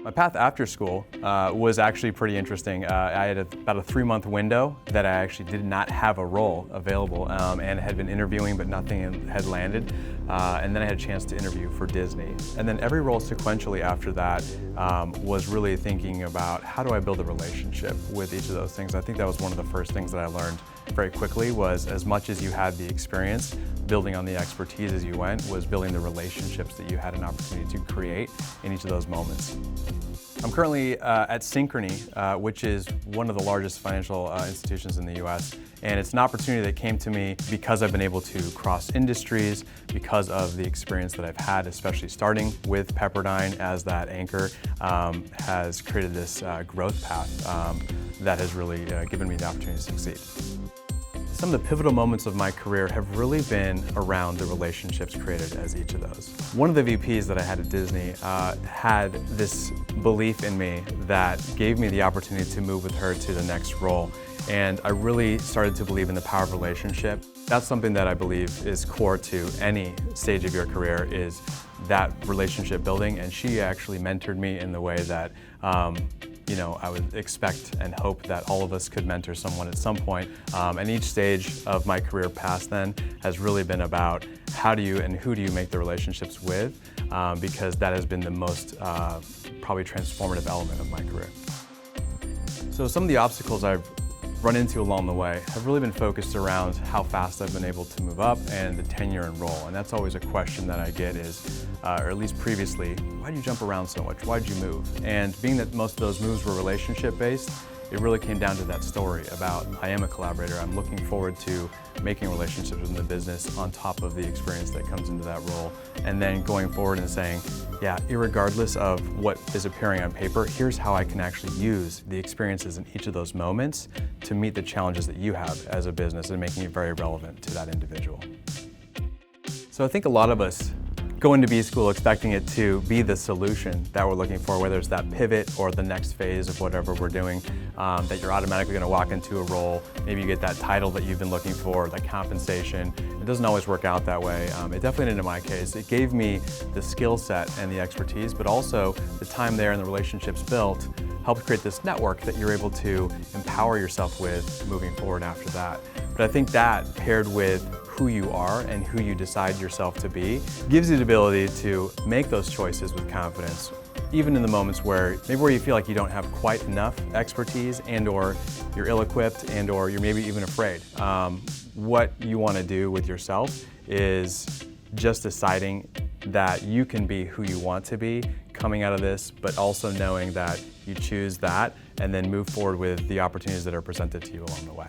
My path after school was actually pretty interesting. I had about a 3-month window that I actually did not have a role available and had been interviewing, but nothing had landed. And then I had a chance to interview for Disney. And then every role sequentially after that was really thinking about how do I build a relationship with each of those things. I think that was one of the first things that I learned very quickly was as much as you had the experience, building on the expertise as you went was building the relationships that you had an opportunity to create in each of those moments. I'm currently at Synchrony, which is one of the largest financial institutions in the US, and it's an opportunity that came to me because I've been able to cross industries, because of the experience that I've had, especially starting with Pepperdine as that anchor, has created this growth path that has really given me the opportunity to succeed. Some of the pivotal moments of my career have really been around the relationships created as each of those. One of the VPs that I had at Disney had this belief in me that gave me the opportunity to move with her to the next role. And I really started to believe in the power of relationship. That's something that I believe is core to any stage of your career is that relationship building. And she actually mentored me in the way that I would expect and hope that all of us could mentor someone at some point. And each stage of my career past then has really been about how do you and who do you make the relationships with, because that has been the most probably transformative element of my career. So some of the obstacles I've run into along the way have really been focused around how fast I've been able to move up and the tenure and role. And that's always a question that I get is, or at least previously, why do you jump around so much? Why did you move? And being that most of those moves were relationship based, it really came down to that story about I am a collaborator. I'm looking forward to making relationships within the business on top of the experience that comes into that role. And then going forward and saying, yeah, irregardless of what is appearing on paper, here's how I can actually use the experiences in each of those moments to meet the challenges that you have as a business and making it very relevant to that individual. So I think a lot of us go into B school expecting it to be the solution that we're looking for, whether it's that pivot or the next phase of whatever we're doing, that you're automatically going to walk into a role, maybe you get that title that you've been looking for, that compensation. It doesn't always work out that way. It definitely did in my case. It gave me the skill set and the expertise, but also the time there and the relationships built helped create this network that you're able to empower yourself with moving forward after that. But I think that paired with who you are and who you decide yourself to be gives you the ability to make those choices with confidence, even in the moments where you feel like you don't have quite enough expertise and or you're ill-equipped and or you're maybe even afraid. What you want to do with yourself is just deciding that you can be who you want to be coming out of this, but also knowing that you choose that and then move forward with the opportunities that are presented to you along the way.